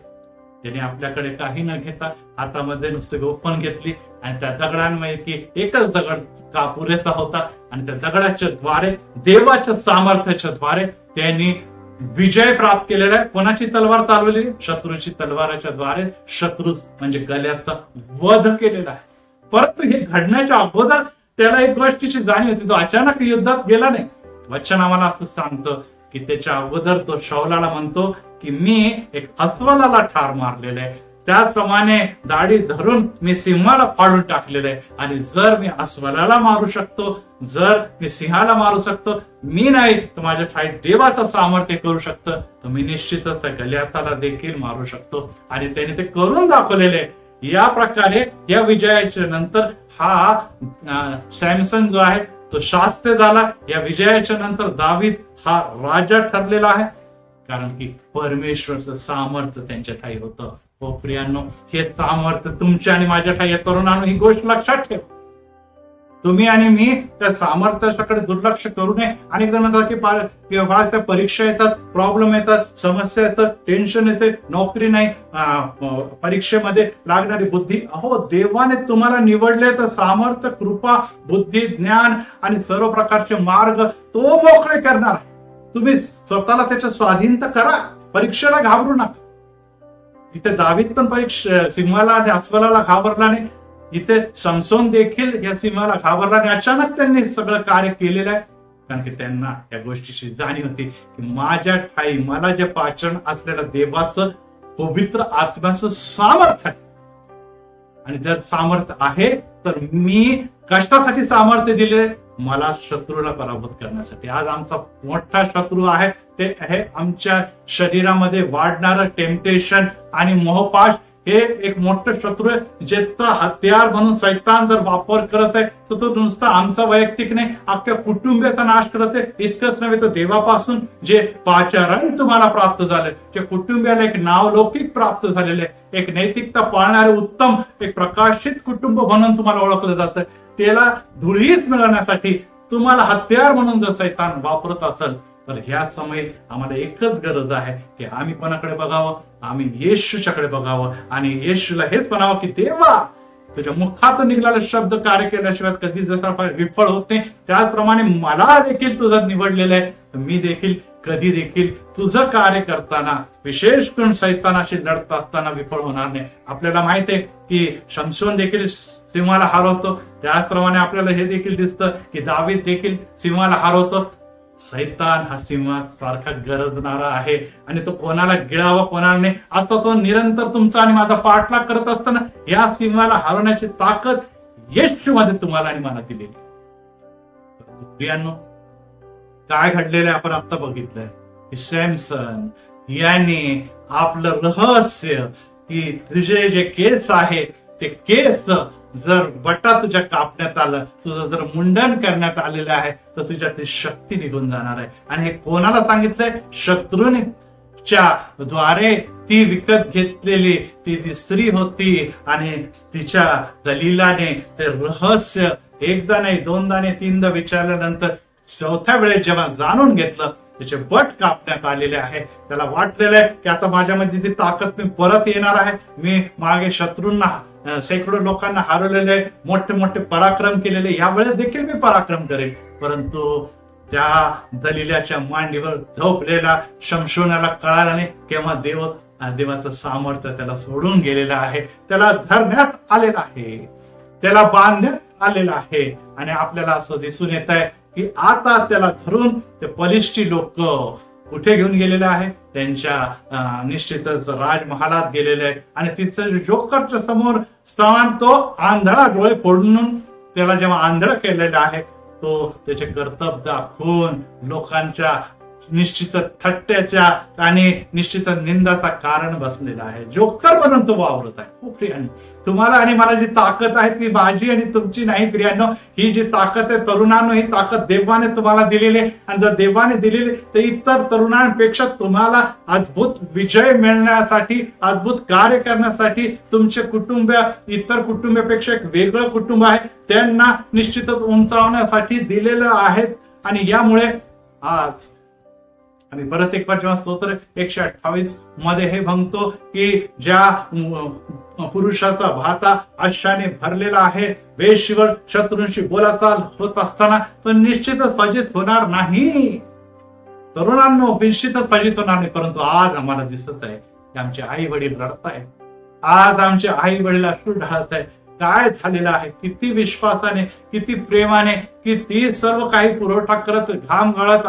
त्याने आपल्याकडे काही न घेता हातामध्ये नुसते गोफण घेतली आणि त्या दगडांपैकी एकच दगड का पुरेसा होता आणि त्या दगडाच्या द्वारे देवाच्या सामर्थ्याच्या द्वारे त्यांनी विजय प्राप्त केलेला आहे. कोणाची तलवार चालवली? शत्रूची तलवाराच्या द्वारे शत्रू म्हणजे गल्याचा वध केलेला आहे. परंतु हे घडण्याच्या अगोदर त्याला एक गोष्टीची जाणीव होती, तो अचानक युद्धात गेला नाही. वचन आम्हाला असं सांगतं की त्याच्या अगोदर तो शौलाला म्हणतो की मी एक अस्वलाला ठार मारलेलं आहे, त्याचप्रमाणे दाढी धरून मी सिंहाला फाडून टाकलेलं आहे. आणि जर मी अस्वलाला मारू शकतो, जर मी सिंहाला मारू शकतो, मी नाही तर माझ्या ठाई देवाचं सामर्थ्य करू शकतं, तर मी निश्चितच त्या गल्याताला देखील मारू शकतो. आणि त्याने ते करून दाखवलेले आहे. या प्रकारे या विजयाच्या नंतर हा सॅमसन जो आहे तो शास्त्र झाला. या विजयाच्या नंतर दावीद हा राजा ठरलेला आहे, कारण की परमेश्वरचं सामर्थ्य त्यांच्या ठाई होतं. हो प्रियांनो, हे सामर्थ्य तुमच्या आणि माझ्या ठाई आहे. तरुणांनो, ही गोष्ट लक्षात ठेव. तुम्ही आणि मी त्या सामर्थ्याकडे दुर्लक्ष करू नये. अनेक जण म्हणतात की बाळाच्या परीक्षा येतात, प्रॉब्लेम येतात, समस्या येतात, टेन्शन येते, नोकरी नाही, परीक्षेमध्ये लागणारी बुद्धी. अहो, देवाने तुम्हाला निवडले तर सामर्थ्य, कृपा, बुद्धी, ज्ञान आणि सर्व प्रकारचे मार्ग तो मोकळे करणार. तुम्ही स्वतःला त्याच्या स्वाधीनता करा, परीक्षेला घाबरू नका. इथे दावीद पण सिंहाला आणि अस्वलाला घाबरला नाही. इथे शमशोन देखील या सिंहाला घाबरला आणि अचानक त्यांनी सगळं कार्य केलेलं आहे, कारण की त्यांना या गोष्टीची जाणीव होती की माझ्या ठाई मला जे पाचन असलेलं देवाचं पवित्र आत्म्याचं सामर्थ्य आहे. आणि जर सामर्थ्य आहे तर मी कशासाठी सामर्थ्य दिले? मला शत्रूला पराभूत करण्यासाठी. आज आमचा मोठा शत्रू आहे ते आहे आमच्या शरीरामध्ये वाढणारं टेम्पटेशन आणि मोहपाश. हे एक मोठं शत्रू आहे, ज्याचा हत्यार म्हणून सैतान जर वापर करत आहे तर तो नुसता आमचा वैयक्तिक नाही, अख्ख्या कुटुंबाचा नाश करत आहे. इतकंच नव्हे तर देवापासून जे पाचारण तुम्हाला प्राप्त झाले, जे कुटुंबाला एक नावलौकिक प्राप्त झालेले, एक नैतिकता पाळणारे उत्तम एक प्रकाशित कुटुंब म्हणून तुम्हाला ओळखलं जातं, त्याला धुळीच मिळवण्यासाठी तुम्हाला हत्यार म्हणून जर सैतान वापरत असेल तर ह्या समय आम्हाला एकच गरज आहे की आम्ही कोणाकडे बघावं, आम्ही येशूच्याकडे बघावं आणि येशूला हेच म्हणावं की देवा, तुझ्या मुखातून निघालेला शब्द कार्य केल्याशिवाय कधी जसा विफळ होत नाही, त्याचप्रमाणे मला देखील तुझं निवडलेलं आहे, मी देखील कधी देखील तुझं कार्य करताना, विशेष करून सैतानाशी लढत असताना विफळ होणार नाही. आपल्याला माहित आहे की शमशोन देखील सिंहाला हरवतो, त्याचप्रमाणे आपल्याला हे देखील दिसतं की दावीद देखील सिंहाला हरवतो. सैतान हा सिंहासारखा गरजणारा आहे आणि तो कोणाला गिळावा कोणाला नाही असं तो निरंतर तुमचा आणि माझा पाठलाग करत असताना या सिंहाला हरवण्याची ताकद येशूमध्ये तुम्हाला आणि मला दिलेली. प्रियांनो, काय घडलेलं आपण आता बघितलंय की सॅमसन याने आपलं रहस्य की तुझे जे केस आहे ते केस जर बटा तुझ्या कापण्यात आलं, तुझं जर मुंडन करण्यात आलेलं आहे, तर तुझ्यातली शक्ती निघून जाणार आहे. आणि हे कोणाला सांगितलंय? शत्रूच्या द्वारे ती विकत घेतलेली ती जी स्त्री होती आणि तिच्या दलीलाने ते रहस्य एकदा नाही, दोनदा नाही, तीनदा विचारल्यानंतर चौथ्या वेळेस जेव्हा जाणून घेतलं, त्याचे बट कापण्यात आलेले आहे. त्याला वाटलेलं आहे की आता माझ्यामध्ये ती ताकद मी परत येणार आहे, मी मागे शत्रूंना शेकडो लोकांना हरवलेले, मोठे मोठे पराक्रम केलेले, यावेळेस देखील मी पराक्रम करेन. परंतु त्या दलिलाच्या मांडीवर झोपलेला शमशोनाला कळालं नाही केव्हा देवाचं सामर्थ्य त्याला सोडून गेलेलं आहे, त्याला धरण्यात आलेलं आहे, त्याला बांधण्यात आलेलं आहे. आणि आपल्याला असं दिसून येत आहे की आता त्याला धरून ते बलिष्ठी लोक कुठे घेऊन गेलेले आहे? त्यांच्या निश्चितच राजमहालात गेलेले आहे. आणि तिथं जोकरच्या समोर स्थान तो आंधळा डोळे फोडून त्याला जेव्हा आंधळ केलेला आहे, तो त्याचे कर्तव्य दाखवून लोकांच्या निश्चितच थट्ट्याच्या आणि निश्चितच निंदाचा कारण बसलेला आहे. जोकर म्हणून तो वावरत आहे. हो प्रियांनो, तुम्हाला आणि मला जी ताकद आहे ती माझी आणि तुमची नाही प्रियांनो. ही जी ताकद आहे तरुणांनो, ही ताकद देवाने तुम्हाला दिलेली आहे. आणि जर देवाने दिलेली तर इतर तरुणांपेक्षा तुम्हाला अद्भुत विजय मिळण्यासाठी, अद्भुत कार्य करण्यासाठी तुमचे कुटुंब इतर कुटुंबापेक्षा एक वेगळं कुटुंब आहे, त्यांना निश्चितच उंचावण्यासाठी दिलेलं आहे. आणि यामुळे आज आम्ही परत एक वार जेव्हा स्तोत्र 128 मध्ये हे म्हणतो की ज्या पुरुषाचा भाता आशाने भरलेला आहे, वेशीवर शत्रूंशी बोलाचाल होत असताना तो निश्चितच फजित होणार नाही. तरुणांनो, निश्चितच फजित होणार नाही. परंतु आज आम्हाला दिसत आहे की आमचे आई वडील रडतायत, आज आमचे आई वडील अश्रू ढाळत आहेत. काय झालेलं आहे? किती विश्वासाने, किती प्रेमाने, किती सर्व काही पुरवठा करत, घाम गळत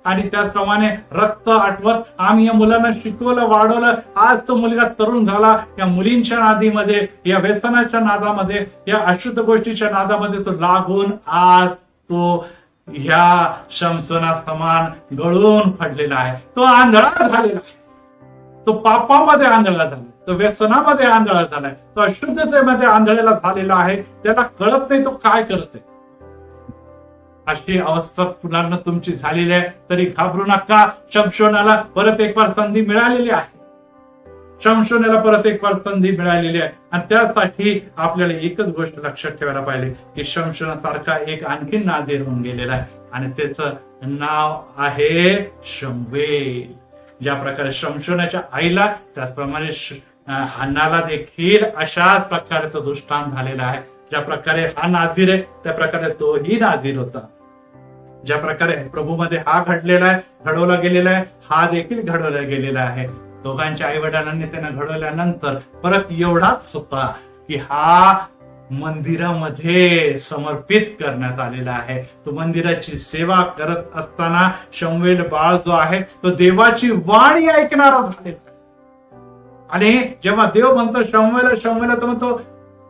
आणि त्याचप्रमाणे रक्त आठवत आम्ही या मुलांना शिकवलं, वाढवलं. आज तो मुलगा तरुण झाला, या मुलींच्या नादीमध्ये, या व्यसनाच्या नादामध्ये, या अशुद्ध गोष्टीच्या नादामध्ये तो लागून आज तो ह्या शमसोना समान गळून पडलेला आहे. तो आंधळा झालेला आहे, तो पापामध्ये आंधळा झाला, तो व्यसनामध्ये आंधळा झालाय, तो अशुद्धतेमध्ये आंधळेला झालेला आहे. त्याला कळत नाही तो काय करत आहे. अशी अवस्था फुलांना तुमची झालेली आहे तरी घाबरू नका. शमशोनाला परत एक वार संधी मिळालेली आहे, शमशोनाला परत एक वार संधी मिळालेली आहे. आणि त्यासाठी आपल्याला एकच गोष्ट लक्षात ठेवायला पाहिजे की शमशोनासारखा एक आणखी नाझीर होऊन गेलेला आहे आणि त्याचं नाव आहे शमूएल. ज्या प्रकारे शमशोनाच्या आईला, त्याचप्रमाणे हन्नाला देखील अशाच प्रकारचं दृष्टांत झालेलं आहे. ज्या प्रकारे हा नाझीर आहे त्या प्रकारे तोही नाझीर होता. ज्या प्रकारे प्रभूमध्ये हा घडलेला आहे, घडवला गेलेला आहे, हा देखील घडवला गेलेला आहे. दोघांच्या आई वडिलांनी त्यांना घडवल्यानंतर परत एवढाच होता की हा मंदिरामध्ये समर्पित करण्यात आलेला आहे. तो मंदिराची सेवा करत असताना शमूएल बाळ जो आहे तो देवाची वाणी ऐकणारा झालेला. आणि जेव्हा देव म्हणतो शमूएल शमूएल, तो म्हणतो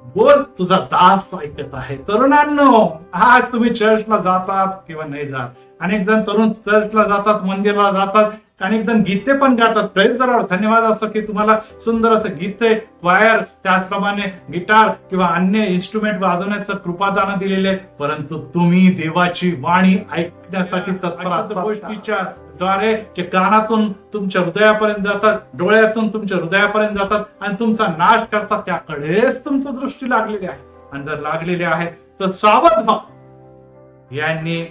बोल, तुझा दास ऐकत आहे. तरुणांनो, आज तुम्ही चर्चला जातात किंवा नाही जात, अनेक जण तरुण चर्चला जातात, मंदिराला जातात, अनेक जण गीते पण गातात. प्रेज द लॉर्ड, धन्यवाद असं की तुम्हाला सुंदर असं गीते, क्वायर, त्याचप्रमाणे गिटार किंवा अन्य इन्स्ट्रुमेंट वाजवण्याचं कृपादान दिलेले. परंतु तुम्ही देवाची वाणी ऐकण्यासाठी तत्पर गोष्टीच्या द्वारे जे कानातून तुमच्या हृदयापर्यंत जातात, डोळ्यातून तुमच्या हृदयापर्यंत जातात आणि तुमचा नाश करतात, त्याकडेच तुमचं दृष्टी लागलेली आहे. आणि जर लागलेली आहे तर सावध व्हा. यांनी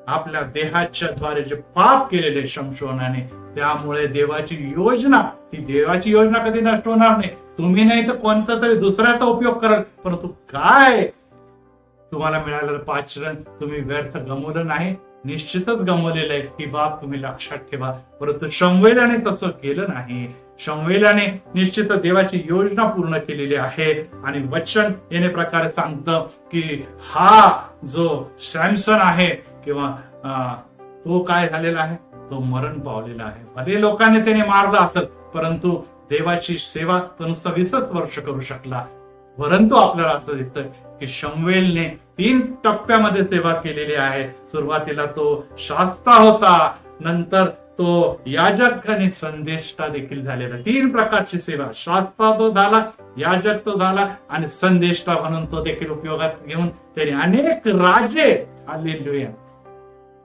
आपल्या देहाच्या द्वारे जे पाप केलेले शमशोनाने, त्यामुळे देवाची योजना, ही देवाची योजना कधी नष्ट होणार नाही. तुम्ही नाही तर कोणता तरी दुसऱ्याचा उपयोग कराल, परंतु काय तुम्हाला मिळालेलं पाचरण तुम्ही व्यर्थ गमवलं नाही, निश्चितच गमवलेलं आहे. ही बाब तुम्ही लक्षात ठेवा. परंतु शमूएलाने तसं केलं नाही. शमूएलाने निश्चित देवाची योजना पूर्ण केलेली आहे. आणि वचन येणे प्रकारे सांगतं की हा जो सॅमसन आहे किंवा तो काय झालेला आहे, तो मरण पावलेला आहे. भले लोकांनी त्याने मारलं असेल, परंतु देवाची सेवा तो नुसतं 20 वर्ष करू शकला. परंतु आपल्याला असं दिसतं की शमूएलने 3 टप्प्यामध्ये सेवा केलेली आहे. सुरुवातीला तो शास्ता होता, नंतर तो याजक आणि संदेष्टा देखील झालेला. 3 प्रकारची सेवा, शास्ता तो झाला, याजक तो झाला आणि संदेष्टा म्हणून तो देखील उपयोगात घेऊन त्याने अनेक राजे, हालेलुया,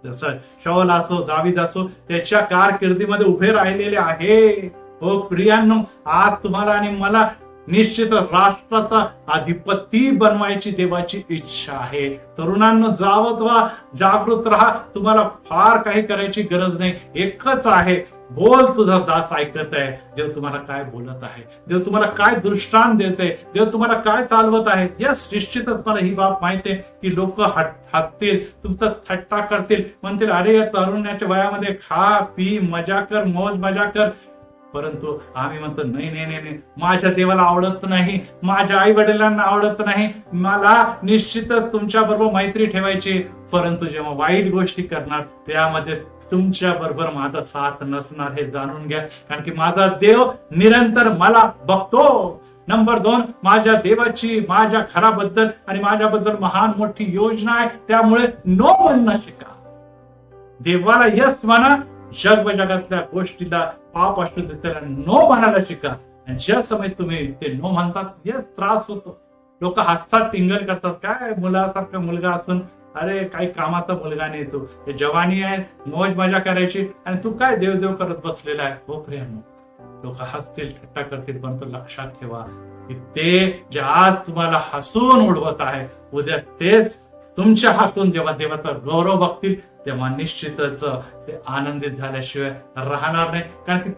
जसं शाऊल असो, दावीद असो, त्याच्या कारकिर्दीमध्ये उभे राहिलेले आहे. हो प्रियांनो, आज तुम्हाला आणि मला निश्चित राष्ट्राचा अधिपती बनवायची देवाची इच्छा आहे. तरुणांनो, जावत व्हा, जागृत राहा. तुम्हाला फार काही करायची गरज नाही. एकच आहे, बोल, तुझा दास ऐकत आहे. देव तुम्हाला काय बोलत आहे, देव तुम्हाला काय दृष्टांत देते, देव तुम्हाला काय चालवत आहे. यस, निश्चितच मला ही बाब माहिती आहे की लोक हसतील, तुमचा थट्टा करतील, म्हणतील अरे या तरुणाच्या वयामध्ये खा पी मजा कर, मौज मजा कर. परंतु आम्ही म्हणतो नाही नाही नाही, माझ्या देवाला आवडत नाही, माझ्या आई वडिलांना आवडत नाही, मला निश्चितच तुमच्या बरोबर मैत्री ठेवायची. परंतु जेव्हा वाईट गोष्टी करणार त्यामध्ये तुमच्या बरोबर माझा साथ नसणार हे जाणून घ्या. कारण की माझा देव निरंतर मला बघतो. नंबर 2, माझ्या देवाची माझ्या घराबद्दल आणि माझ्याबद्दल महान मोठी योजना आहे. त्यामुळे नो म्हणणं शिका. देवाला यस म्हणा, जग व जगातल्या गोष्टीला पाप असू दे त्याला नो म्हणायला शिका. आणि ज्या समय तुम्ही ते नो म्हणतात, यस, त्रास होतो. लोक हसतात, टिंगल करतात, काय मुलासारखा मुलगा असून अरे काही कामाचा मुलगा नाही, तू जवानी आहे, मौज मजा करायची आणि तू काय देवदेव करत बसलेला आहे. हो प्रियांनो, लोक हसतील, थट्टा करतील, पण तो लक्षात ठेवा की ते जे आज तुम्हाला हसून उडवत आहे, उद्या तेच तुमच्या हातून जेव्हा देवाचा गौरव बघतील तेव्हा निश्चितच ते आनंदित झाल्याशिवाय राहणार नाही. कारण की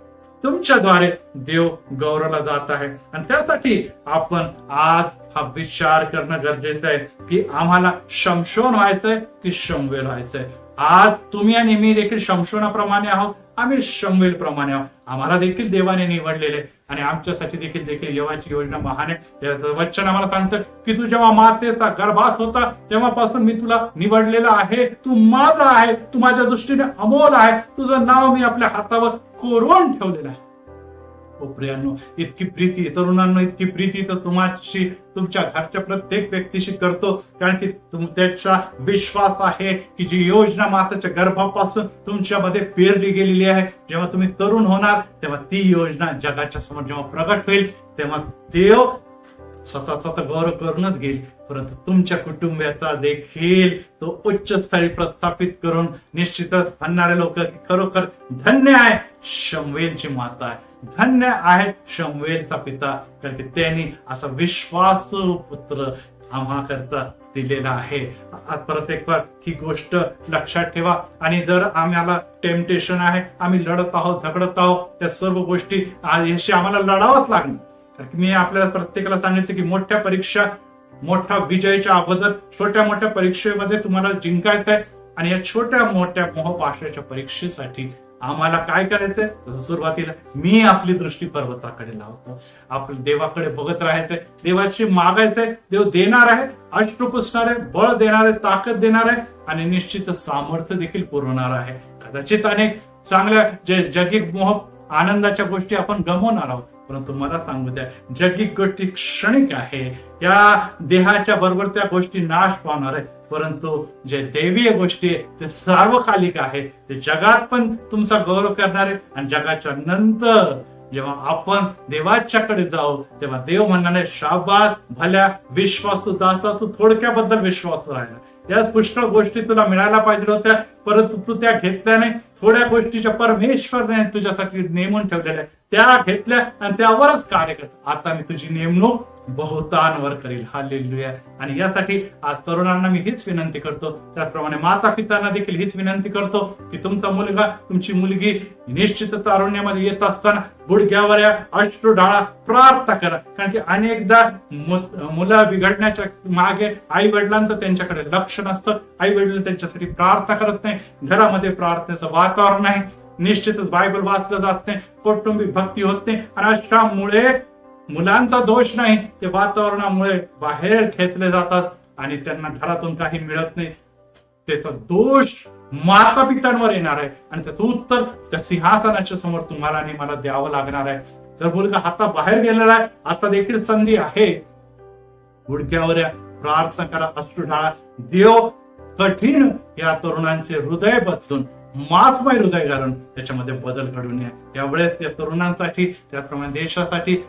तुमच्याद्वारे देव गौरवला जात आहे. आणि त्यासाठी आपण आज हा विचार करणं गरजेचं आहे की आम्हाला शमशोन व्हायचंय की शमूएल व्हायचंय. आज तुम्ही आणि मी देखील शमशोनाप्रमाणे आहोत, आम्ही शमूएल प्रमाणे आहोत. आम्हाला देखील देवाने निवडलेले आणि आमच्यासाठी देखील देवाची योजना महान आहे. त्याचं वचन आम्हाला सांगतं की तू जेव्हा मातेचा गर्भात होता तेव्हापासून मी तुला निवडलेलं आहे, तू माझा आहे, तू माझ्या दृष्टीने अमोल आहे, तुझं नाव मी आपल्या हातावर कोरून ठेवलेलं आहे. हो प्रियांनो, इतकी प्रीती, तरुणांनो, इतकी प्रीती तर तुम्हाशी, तुमच्या घरच्या प्रत्येक व्यक्तीशी करतो. कारण की त्याचा विश्वास आहे की जी योजना माताच्या गर्भापासून तुमच्यामध्ये पेरली गेलेली आहे, जेव्हा तुम्ही तरुण होणार तेव्हा ती योजना जगाच्या समोर जेव्हा प्रगट होईल तेव्हा देव स्वतःचा गौरव करूनच घेईल, परंतु तुमच्या कुटुंबाचा देखील तो उच्च स्थळी प्रस्थापित करून निश्चितच म्हणणारे लोक खरोखर धन्य आहे शमूएलची माता आहे, धन्य आहे शमूएलचा पिता, कारण की त्यांनी असा विश्वासू पुत्र आम्हा करता दिलेला आहे. परत एक बार ही गोष्ट लक्षात ठेवा. आणि जर आम्हाला टेम्पटेशन आहे, आम्ही लढत आहोत, झगडत आहोत, त्या सर्व गोष्टी याशी आम्हाला लढावंच लागणार. कारण मी आपल्याला प्रत्येकाला सांगायचं की मोठ्या परीक्षा, मोठा विजयाच्या अगोदर छोट्या मोठ्या परीक्षेमध्ये तुम्हाला जिंकायचं आहे. आणि या छोट्या मोठ्या मोहपाशाच्या परीक्षेसाठी आम्हाला काय करायचंय, सुरुवातीला मी आपली दृष्टी पर्वताकडे लावतो, आपल्या देवाकडे बघत राहायचंय, देवाची मागायचंय, देव देणार आहे, अश्रू पुसणार आहे, बळ देणार आहे, ताकद देणार आहे आणि निश्चित सामर्थ्य देखील पुरवणार आहे. कदाचित अनेक चांगल्या जगिक मोह आनंदाच्या गोष्टी आपण गमवणार आहोत, परंतु मला सांगू द्या, जगिक गोष्टी क्षणिक आहे. या देहाच्या बरोबर त्या गोष्टी नाश पावणार आहे, परंतु जे दैवीय गोष्टी आहे ते सार्वकालिक आहे. ते जगात पण तुमचा गौरव करणार आहे आणि जगाच्या नंतर जेव्हा आपण देवाच्याकडे जाऊ तेव्हा देव म्हणणार, शाबास भल्या विश्वासू दासा, तू थोडक्याबद्दल विश्वासू राहिला, या पुष्कळ गोष्टी तुला मिळायला पाहिजे होत्या, परंतु तू त्या घेतल्या नाही. थोड्या गोष्टीच्या परमेश्वरने तुझ्यासाठी नेमून ठेवलेल्या त्या घेतल्या आणि त्यावरच कार्य करत. आता मी तुझी नेमणूक बहुतांवर करील. हालेलुया. आणि यासाठी आज तरुणांना मी हीच विनंती करतो, त्याचप्रमाणे माता पितांना देखील हीच विनंती करतो की तुमचा मुलगा तुमची मुलगी निश्चित तारुण्यामध्ये येत असताना गुडघ्यावर या, अश्रू ढाळा, प्रार्थना करा. कारण की अनेकदा मुलं बिघडण्याच्या मागे आई वडिलांचं त्यांच्याकडे लक्ष नसतं. आई वडील त्यांच्यासाठी प्रार्थना करत नाही, घरामध्ये प्रार्थनेचं वातावरण नाही, निश्चितच बायबल वाचलं जात नाही, कौटुंबिक भक्ती होत नाही. आणि अशामुळे मुलांचा दोष नाही, ते वातावरणामुळे बाहेर खेचले जातात आणि त्यांना घरातून काही मिळत नाही. त्याचा दोष माता पित्यांवर येणार आहे आणि त्याचं उत्तर त्या सिंहासनाच्या समोर तुम्हाला आणि मला द्यावं लागणार आहे. जर मुलगा हाता बाहेर गेलेला आहे, आता देखील संधी आहे. गुडघ्यावर या, प्रार्थना करा, अश्रू ढाळा. देव कठीण या तरुणांचे हृदय बदलून मासमय हृदय घालून त्याच्यामध्ये बदल घडून यावेळेस या तरुणांसाठी, त्याचप्रमाणे देशासाठी,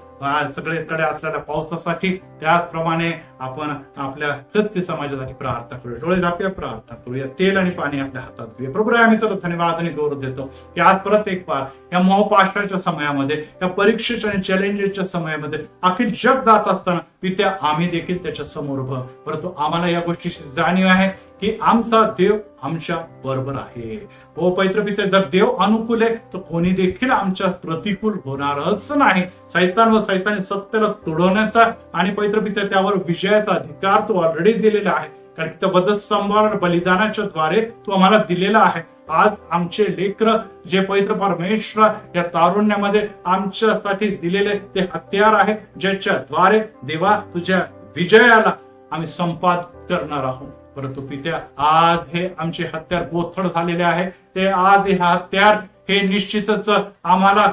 सगळीकडे असलेल्या पावसासाठी, त्याचप्रमाणे आपण आपल्या ख्रिस्ती समाजासाठी प्रार्थना करूया. डोळे झाकूया, प्रार्थना करूया. तेल आणि पाणी आपल्या हातात घेऊया. प्रभू आम्ही तुला धन्यवाद आणि गौरव देतो की आज परत एक वार या मोहपाशाच्या समयामध्ये, या परीक्षेच्या आणि चॅलेंजेसच्या समयामध्ये अखिल जग जात असताना पित्या आम्ही देखील त्याच्या समोर उभं. परंतु आम्हाला या गोष्टीची जाणीव आहे की आमचा देव आमच्या बरोबर आहे. हो पवित्र पित्या, जर देव अनुकूल आहे तर कोणी देखील आमच्या प्रतिकूल होणारच नाही. सैतान व सैतानी सत्याला तुडवण्याचा आणि पवित्र पित्या त्यावर विजयाचा अधिकार तू ऑलरेडी दिलेला आहे. कारण की त्या वधस्तंभावर बलिदानाच्या द्वारे तू आम्हाला दिलेला आहे. आज आमचे लेकर जे पवित्र परमेश्वर या तारुण्यामध्ये आमच्यासाठी दिलेले ते हत्यार आहे, ज्याच्या द्वारे देवा तुझ्या विजयाला आम्ही संपादित करणार आहोत. परंतु पित्या आज हे आमचे हत्यार बोथड झालेले आहे. ते आज हे हत्यार हे निश्चितच आम्हाला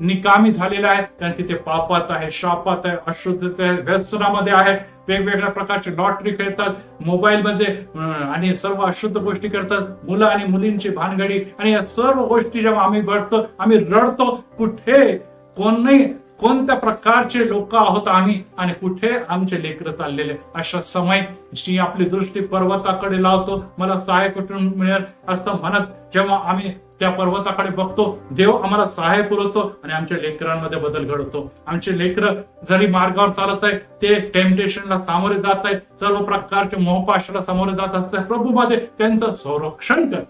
निकामी झालेलं आहे. कारण की ते पापात आहे, शापात आहे, अशुद्धतेत आहे, व्यसनामध्ये आहे, वेगवेगळ्या प्रकारचे लॉटरी खेळतात, मोबाईल मध्ये आणि सर्व अशुद्ध गोष्टी करतात, मुलं आणि मुलींची भानगडी. आणि या सर्व गोष्टी जेव्हा आम्ही बघतो, आम्ही रडतो, कुठे कोणत्या प्रकारचे लोक आहोत आम्ही आणि कुठे आमचे लेकरं चाललेले. अशा समय जी आपली दृष्टी पर्वताकडे लावतो, मला सहाय्य कुठून मिळेल असं म्हणत जेव्हा आम्ही त्या पर्वताकडे बघतो, देव आम्हाला सहाय्य पुरवतो आणि आमच्या लेकरांमध्ये बदल घडवतो. आमचे लेकर जरी मार्गावर चालत आहे, ते टेम्पटेशनला सामोरे जात आहेत, सर्व प्रकारच्या मोहपाशाला सामोरे जात असतात, प्रभू मध्ये त्यांचं संरक्षण कर.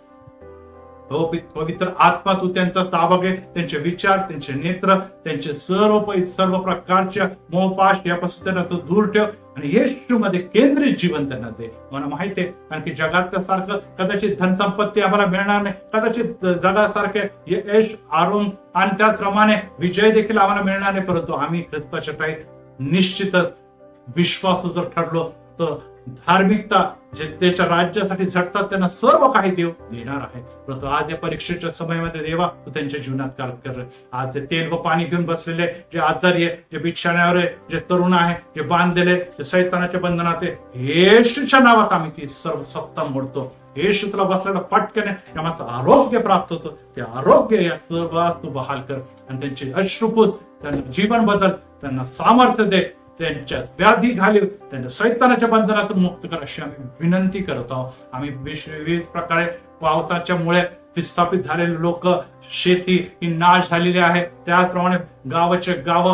हो पवित्र आत्मा तू त्यांचा ताबा घे, त्यांचे विचार, त्यांचे नेत्र, त्यांचे सर्व प्रकारच्या मोहपाश यापासून त्यांना तू दूर ठेव आणि येशू मध्ये केंद्रित जीवन त्यांना दे. मला माहिती आहे, कारण की जगाच्या सारखं कदाचित धनसंपत्ती आम्हाला मिळणार नाही, कदाचित जगासारखे यश, आरोग्य आणि त्याचप्रमाणे विजय देखील आम्हाला मिळणार नाही. परंतु आम्ही ख्रिस्ताच्या ठाई निश्चितच विश्वासू जर ठरलो तर धार्मिकता जे त्याच्या राज्यासाठी झटतात त्यांना सर्व काही देव देणार आहे. परंतु आज या परीक्षेच्या समयामध्ये देवा तू त्यांच्या जीवनात कार्य कर. आज ते तेल व पाणी घेऊन बसलेले जे आजारी आहे, जे बिछाण्यावर आहे, जे तरुण आहे, जे बांधलेले, जे सैतानाच्या बंधनात आहे, येशूच्या नावात आम्ही ती सर्व सत्ता मोडतो. येशू तुला बसलेला फटक्याने त्याचं आरोग्य प्राप्त होतं. ते आरोग्य या सर्व तू बहाल कर आणि त्यांचे अश्रुपूस, त्यांना जीवन बदल, त्यांना सामर्थ्य दे, त्यांच्या व्याधी घालीव, त्यांच्या सैतानाच्या बंधनातून मुक्त कर अशी आम्ही विनंती करत आहोत. आम्ही विविध प्रकारे पावसाच्या मुळे विस्थापित झालेले लोक, शेती ही नाश झालेली आहे, त्याचप्रमाणे गावाचे गाव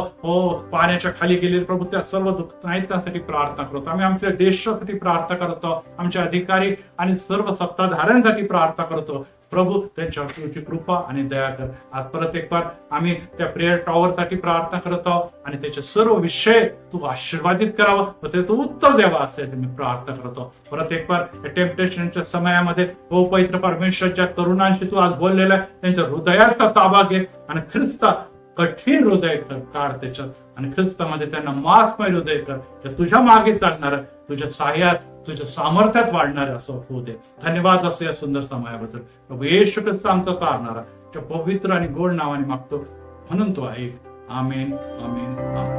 पाण्याच्या खाली गेलेले प्रभू त्या सर्व दुःखासाठी प्रार्थना करतो. आम्ही आमच्या देशासाठी प्रार्थना करतो, आमच्या अधिकारी आणि सर्व सत्ताधाऱ्यांसाठी प्रार्थना करतो. प्रभू त्यांच्यावरची कृपा आणि दया कर. आज परत एक बार आम्ही त्या प्रेयर टॉवर साठी प्रार्थना करत आहोत आणि त्याचे सर्व विषय तू आशीर्वादित करावं व त्याचं उत्तर द्यावं असे मी प्रार्थना करतो. परत एक बार टेम्पटेशनच्या समयामध्ये पवित्र परमेश्वर ज्या तरुणांशी तू आज बोललेला आहे त्यांच्या हृदयाचा ताबा घे आणि ख्रिस्ता कठीण हृदय काढ त्याच्यात आणि ख्रिस्तामध्ये त्यांना मांसमय हृदय कर. तुझ्या मागे चालणार, तुझ्या साह्यात, तुझ्या सामर्थ्यात वाढणार असं होऊ दे. धन्यवाद असं या सुंदर समयाबद्दल. प्रभू येशू ख्रिस्त आमचा तारणारा त्या पवित्र आणि गोड नावाने मागतो म्हणून तो ऐक. आमेन, आमेन, आमेन.